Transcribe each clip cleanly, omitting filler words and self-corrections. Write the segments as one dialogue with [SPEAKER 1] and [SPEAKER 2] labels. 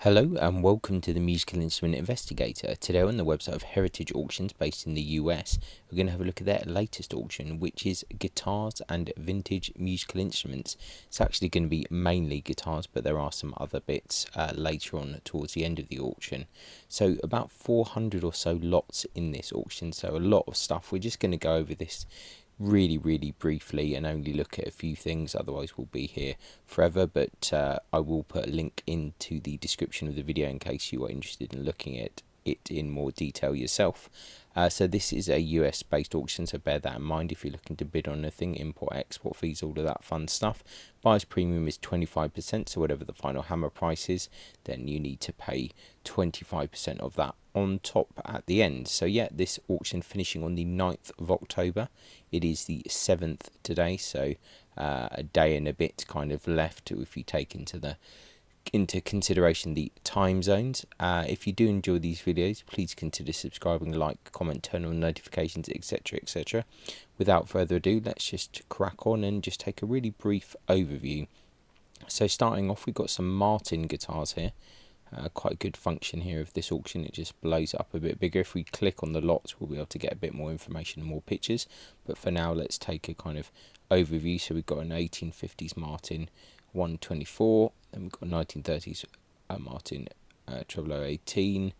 [SPEAKER 1] Hello and welcome to the Musical Instrument Investigator. Today on the website of Heritage Auctions based in the US, we're going to have a look at their latest auction, which is guitars and vintage musical instruments. It's actually going to be mainly guitars, but there are some other bits later on towards the end of the auction. So about 400 or so lots in this auction, so a lot of stuff. We're just going to go over this really briefly and only look at a few things, otherwise we'll be here forever, but I will put a link into the description of the video in case you are interested in looking at it in more detail yourself. So this is a US based auction, so bear that in mind if you're looking to bid on anything. Import, export fees, all of that fun stuff. Buyer's premium is 25%, so whatever the final hammer price is, then you need to pay 25% of that on top at the end. So yeah, this auction finishing on the 9th of October. It is the 7th today, so a day and a bit kind of left if you take into consideration the time zones. If you do enjoy these videos, please consider subscribing, like, comment, turn on notifications, etc. Without further ado, let's just crack on and just take a really brief overview. So starting off, we've got some Martin guitars here. Quite a good function here of this auction, it just blows it up a bit bigger. If we click on the lots, we'll be able to get a bit more information and more pictures, but for now let's take a kind of overview. So we've got an 1850s Martin 124, then we've got a 1930s Martin 0018,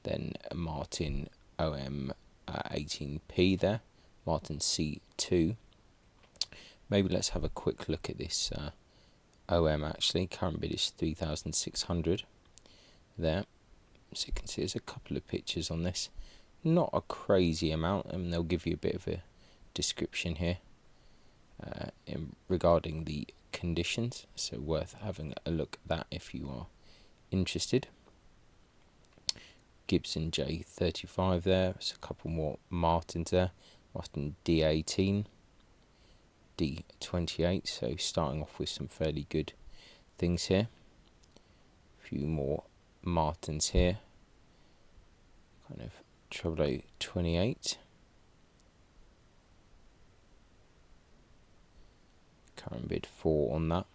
[SPEAKER 1] then a Martin OM 18P there, Martin C2. Maybe let's have a quick look at this OM actually. Current bid is 3,600 there. So you can see there's a couple of pictures on this. Not a crazy amount, and they'll give you a bit of a description here regarding the conditions, so worth having a look at that if you are interested. Gibson J35 there, there's a couple more Martins there. Martin D18, D28, so starting off with some fairly good things here. A few more Martins here, kind of 0028. Current bid 4 on that.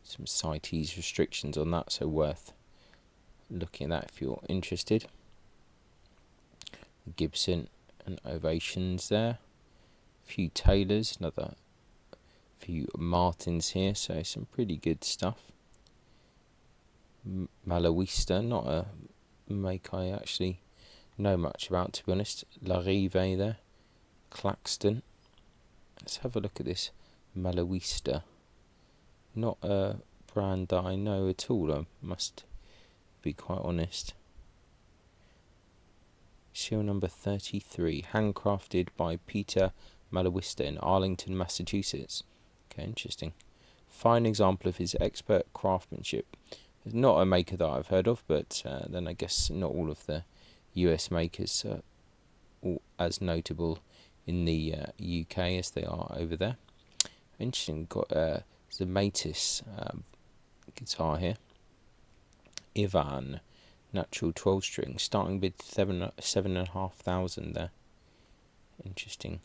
[SPEAKER 1] Some CITES restrictions on that, so worth looking at that if you're interested. Gibson and Ovations there. A few Taylors, another few Martins here, so some pretty good stuff. Malawista, not a make I actually know much about, to be honest. La Rive there. Claxton. Let's have a look at this Malawista. Not a brand that I know at all, I must be quite honest. Serial number 33, handcrafted by Peter Malawista in Arlington, Massachusetts. Okay, interesting. Fine example of his expert craftsmanship. It's not a maker that I've heard of, but then I guess not all of the US makers are all as notable in the UK as they are over there. Interesting, got the Matis guitar here. Ivan, natural 12 string, starting bid 7,500 there. Interesting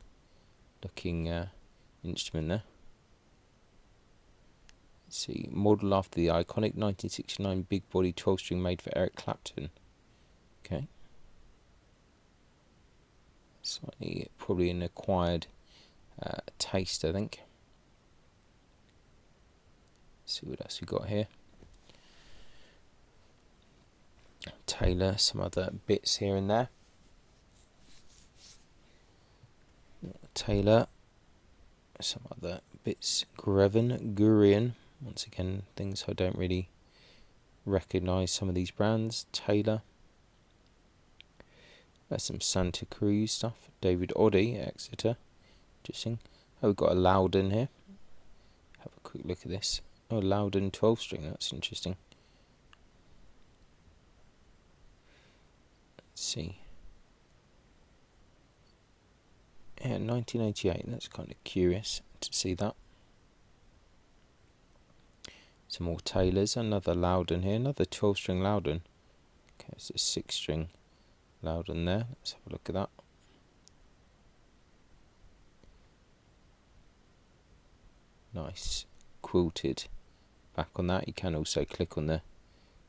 [SPEAKER 1] looking instrument there. Let's see, model after the iconic 1969 big body 12 string made for Eric Clapton. Okay. Slightly, probably an acquired taste, I think. Let's see what else we got here. Taylor, some other bits here and there. Taylor, some other bits. Greven, Gurian, once again things I don't really recognise some of these brands. Taylor. There's some Santa Cruz stuff. David Oddy, Exeter. Interesting. Oh, we've got a Loudon here. Have a quick look at this. Oh, Loudon 12 string, that's interesting. Let's see. Yeah, 1988, that's kind of curious to see that. Some more Taylors, another Loudon here, another 12 string Loudon. Okay, it's a 6 string Loudon there. Let's have a look at that. Nice quilted back on that. You can also click on the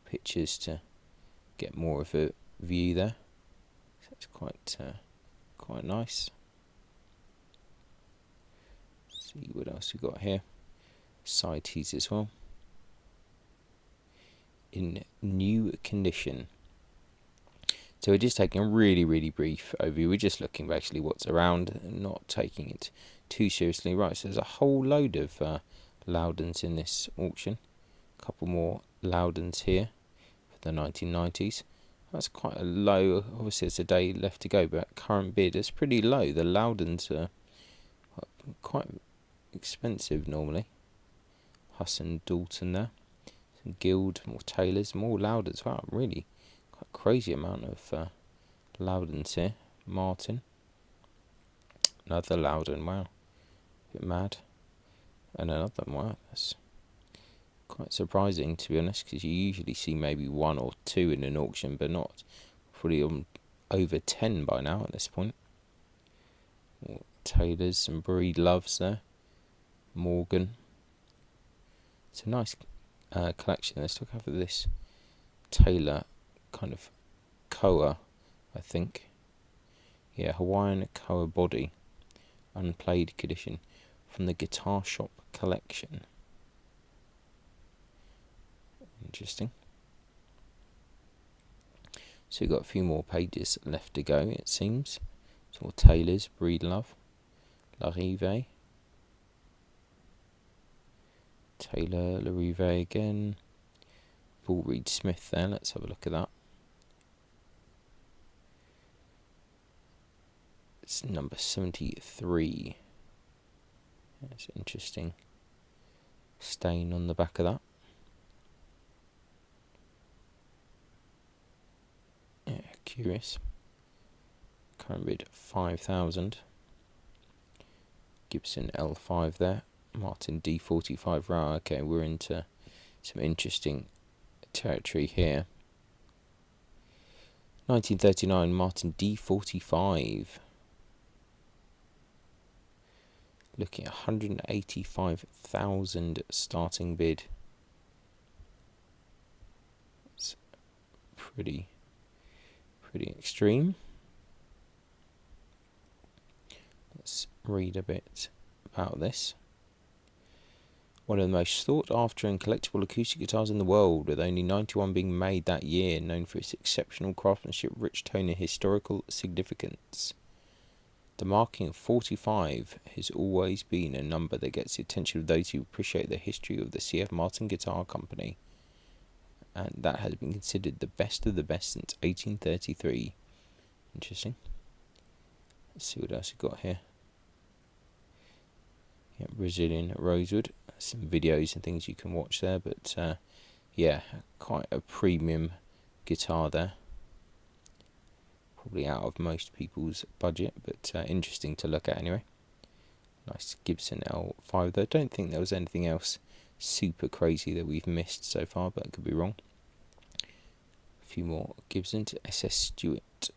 [SPEAKER 1] pictures to get more of a view there. So it's quite nice. See what else we got here. Side tees as well. In new condition. So we're just taking a really brief overview. We're just looking basically what's around and not taking it too seriously. Right, so there's a whole load of Loudons in this auction. A couple more Loudons here for the 1990s. That's quite a low, obviously it's a day left to go, but current bid is pretty low. The Loudons are quite expensive normally. Huss and Dalton there. Some Guild, more Taylors, more Loudons. Wow, really quite crazy amount of Loudons here. Martin. Another Loudon, wow. Bit mad. And another one, wow, that's quite surprising to be honest, because you usually see maybe 1 or 2 in an auction, but not probably on over 10 by now at this point. More Taylors, some Breed Loves there. Morgan. It's a nice collection. Let's look over this Taylor kind of Koa, I think. Yeah, Hawaiian Koa body, unplayed condition, from the Guitar Shop collection. Interesting. So we've got a few more pages left to go, it seems. Some more Taylors, Breed Love, Larive. Taylor, Larive again. Paul Reed Smith there, let's have a look at that. It's number 73. That's interesting. Stain on the back of that. Yeah, curious. Current bid 5,000. Gibson L5 there. Martin D45. Right, okay, we're into some interesting territory here. 1939 Martin D45. Looking at 185,000 starting bid. It's pretty extreme. Let's read a bit about this. One of the most sought after and collectible acoustic guitars in the world, with only 91 being made that year, known for its exceptional craftsmanship, rich tone and historical significance. The marking of 45 has always been a number that gets the attention of those who appreciate the history of the C.F. Martin Guitar Company, and that has been considered the best of the best since 1833. Interesting. Let's see what else we've got here. Yeah, Brazilian Rosewood. Some videos and things you can watch there, but yeah, quite a premium guitar there. Probably out of most people's budget, but interesting to look at anyway. Nice Gibson L5 though. Don't think there was anything else super crazy that we've missed so far, but I could be wrong. A few more Gibson to SS Stewart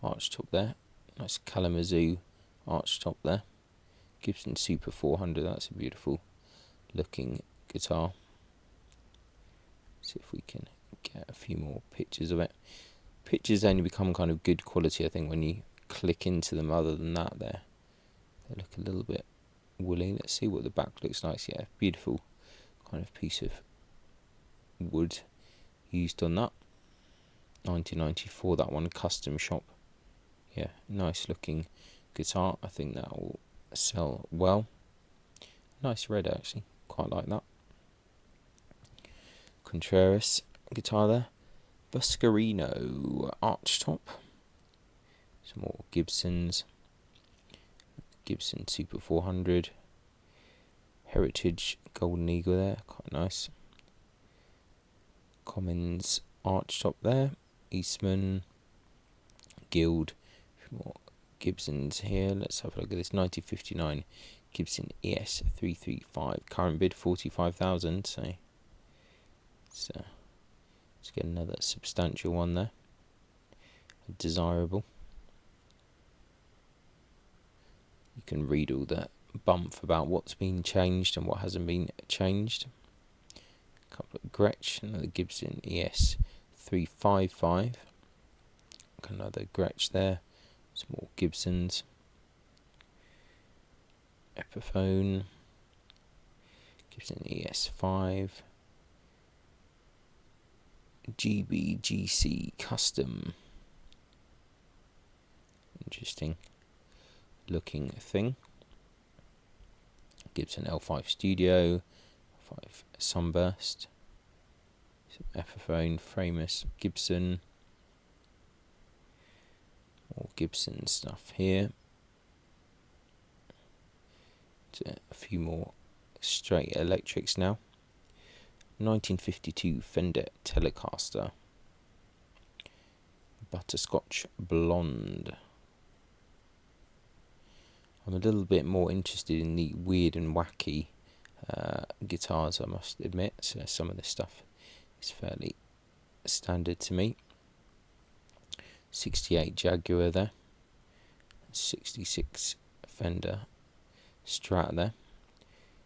[SPEAKER 1] archtop there. Nice Kalamazoo archtop there. Gibson Super 400, that's a beautiful looking guitar. See if we can get a few more pictures of it. Pictures only become kind of good quality, I think, when you click into them. Other than that, they look a little bit woolly. Let's see what the back looks like. Yeah, beautiful kind of piece of wood used on that. 1994, that one, custom shop. Yeah, nice looking guitar. I think that will sell well. Nice red, actually, quite like that. Contreras guitar there. Buscarino archtop. Some more Gibsons. Gibson Super 400. Heritage Golden Eagle there, quite nice. Commons archtop there. Eastman. Guild. A few more Gibsons here. Let's have a look at this. 1959 Gibson ES 335. Current bid 45,000. So let's get another substantial one there. Desirable. You can read all the bump about what's been changed and what hasn't been changed. couple of Gretsch, another Gibson ES 355, another Gretsch there, some more Gibsons, Epiphone, Gibson ES5, GBGC Custom, interesting looking thing, Gibson L5 Studio, 5 Sunburst, some Epiphone, Framus, Gibson, more Gibson stuff here, a few more straight electrics now. 1952 Fender Telecaster, Butterscotch Blonde. I'm a little bit more interested in the weird and wacky guitars, I must admit. So some of this stuff is fairly standard to me. 68 Jaguar there, 66 Fender Strat there,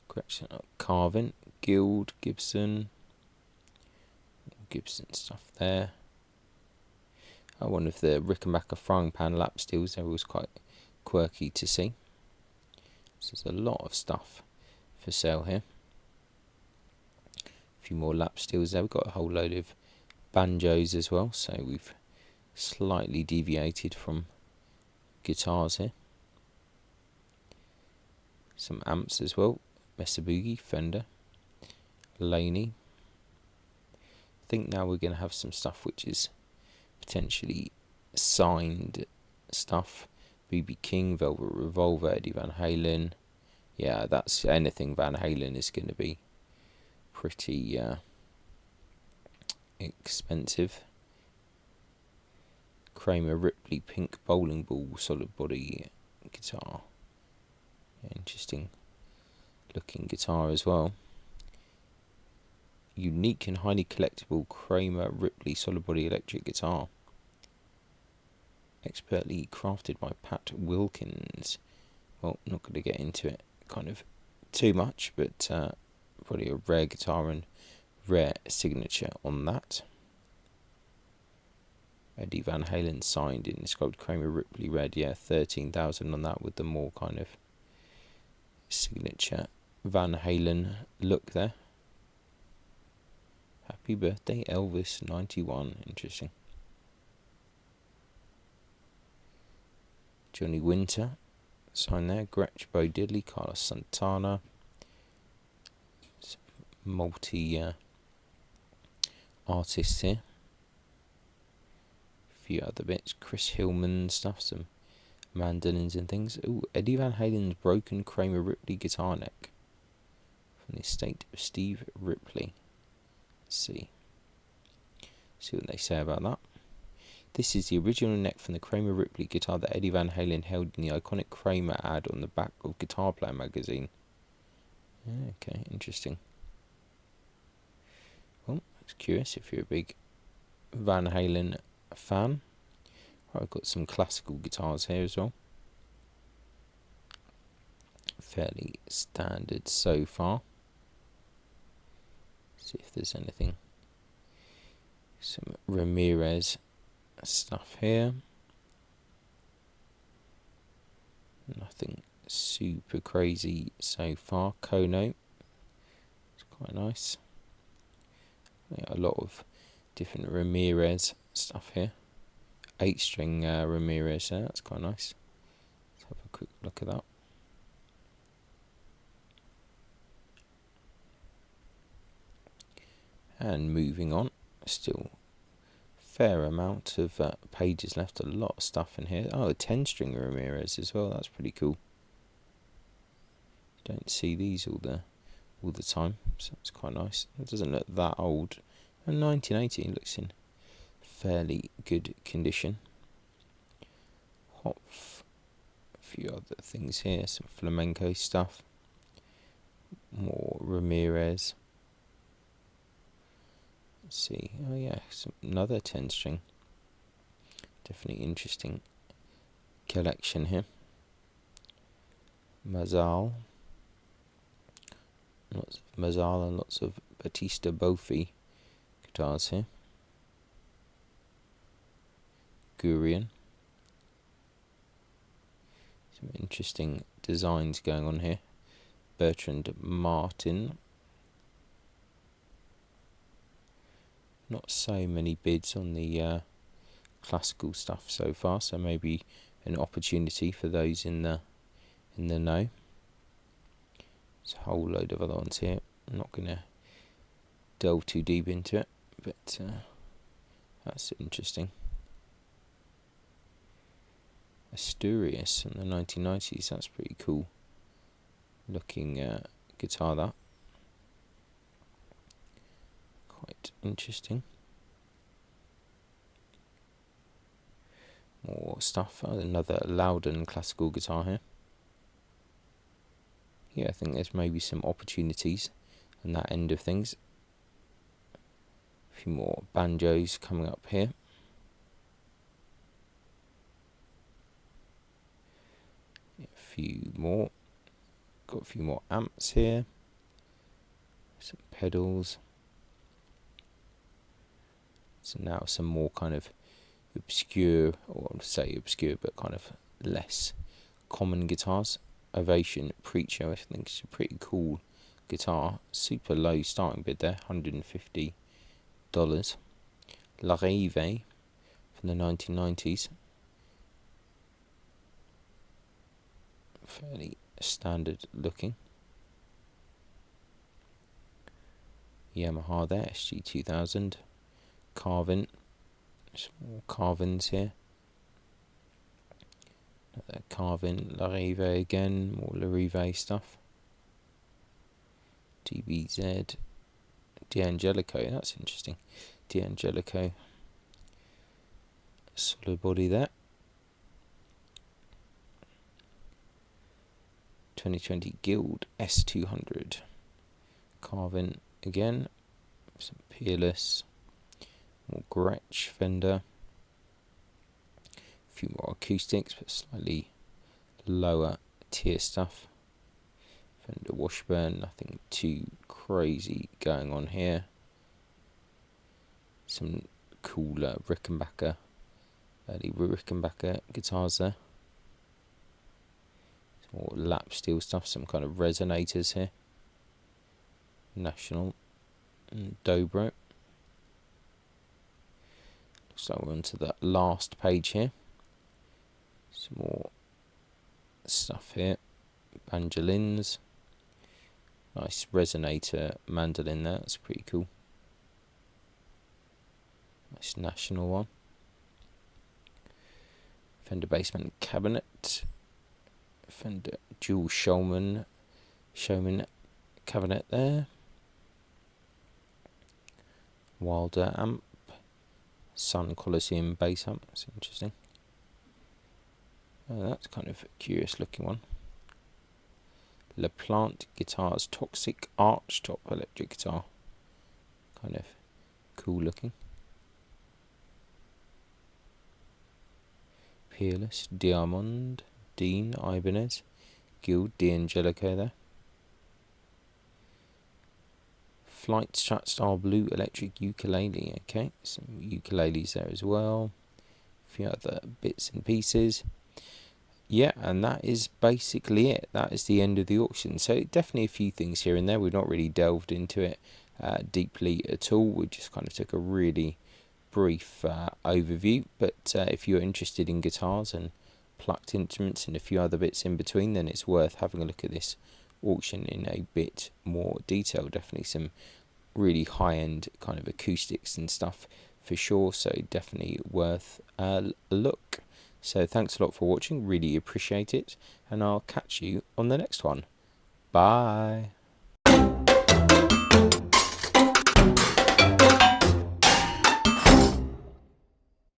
[SPEAKER 1] correction, Carvin, Guild, Gibson, Gibson stuff there. One of the Rickenbacker frying pan lap steels, they're always quite quirky to see. So there's a lot of stuff for sale here. A few more lap steels there. We've got a whole load of banjos as well, so we've slightly deviated from guitars here. Some amps as well. Mesa Boogie, Fender, Layanti. I think now we're going to have some stuff which is potentially signed stuff. B.B. King, Velvet Revolver, Eddie Van Halen. Yeah, that's anything Van Halen is going to be pretty expensive. Kramer Ripley Pink Bowling Ball solid body guitar. Interesting looking guitar as well. Unique and highly collectible Kramer Ripley solid body electric guitar, expertly crafted by Pat Wilkins. Well, not going to get into it kind of too much, but probably a rare guitar and rare signature on that. Eddie Van Halen signed in, inscribed Kramer Ripley red. Yeah, 13,000 on that with the more kind of signature Van Halen look there. Happy birthday Elvis 91. Interesting. Johnny Winter signed there. Gretsch, Bo Diddley, Carlos Santana. Some multi artists here. A few other bits. Chris Hillman stuff, some mandolins and things. Ooh, Eddie Van Halen's broken Kramer Ripley guitar neck from the estate of Steve Ripley. Let's see what they say about that. This is the original neck from the Kramer Ripley guitar that Eddie Van Halen held in the iconic Kramer ad on the back of Guitar Player magazine. Okay, interesting. Well, it's curious if you're a big Van Halen fan. I've got some classical guitars here as well. Fairly standard so far. See if there's anything. Some Ramirez stuff here. Nothing super crazy so far. Kono. It's quite nice. Yeah, a lot of different Ramirez stuff here. 8-string Ramirez there. That's quite nice. Let's have a quick look at that. And moving on, still fair amount of pages left, a lot of stuff in here. Oh, a 10-string Ramirez as well, that's pretty cool. Don't see these all the time, so it's quite nice. It doesn't look that old. And 1980 looks in fairly good condition. Hopf, a few other things here, some flamenco stuff. More Ramirez. Let's see. Oh yeah, another 10-string. Definitely interesting collection here. Mazal. Lots of Mazzala, lots of Battista Boffi guitars here. Gurion. Some interesting designs going on here. Bertrand Martin. Not so many bids on the classical stuff so far, so maybe an opportunity for those in the know. There's a whole load of other ones here. I'm not going to delve too deep into it, but that's interesting. Asturias in the 1990s, that's pretty cool looking guitar, that. Quite interesting. More stuff, another Loudon classical guitar here. Yeah, I think there's maybe some opportunities on that end of things. A few more banjos coming up here. A few more. Got a few more amps here. Some pedals. So now some more kind of obscure, or I'll say obscure, but kind of less common guitars. Ovation Preacher, I think it's a pretty cool guitar. Super low starting bid there, $150. La Rive from the 1990s. Fairly standard looking. Yamaha there, SG2000. Carvin. Some more Carvins here. Another Carvin, La Rive again, more La Rive stuff. DBZ. D'Angelico, that's interesting. D'Angelico. Solid body there. 2020 Guild S200. Carvin again. Some Peerless. More Gretsch Fender. A few more acoustics, but slightly lower tier stuff. Fender Washburn, nothing too crazy going on here. Some cooler Rickenbacker, early Rickenbacker guitars there. Some more lap steel stuff, some kind of resonators here. National and Dobro. Looks like we're on to the last page here. Some more stuff here. Banjolins. Nice resonator mandolin there, that's pretty cool. Nice National one. Fender Basement Cabinet. Fender Dual Showman cabinet there. Wilder amp. Sun Coliseum bass amp, that's interesting. Oh, that's kind of a curious looking one. La Plante Guitars Toxic Arch Top electric guitar. Kind of cool looking. Peerless, Diamond, Dean, Ibanez, Guild, D'Angelico there. Flight Strat Style Blue electric ukulele, okay, some ukuleles there as well. A few other bits and pieces. Yeah, and that is basically it. That is the end of the auction. So definitely a few things here and there. We've not really delved into it deeply at all. We just kind of took a really brief overview. But if you're interested in guitars and plucked instruments and a few other bits in between, then it's worth having a look at this auction in a bit more detail. Definitely some really high-end kind of acoustics and stuff for sure. So definitely worth a look. So thanks a lot for watching, really appreciate it, and I'll catch you on the next one. Bye.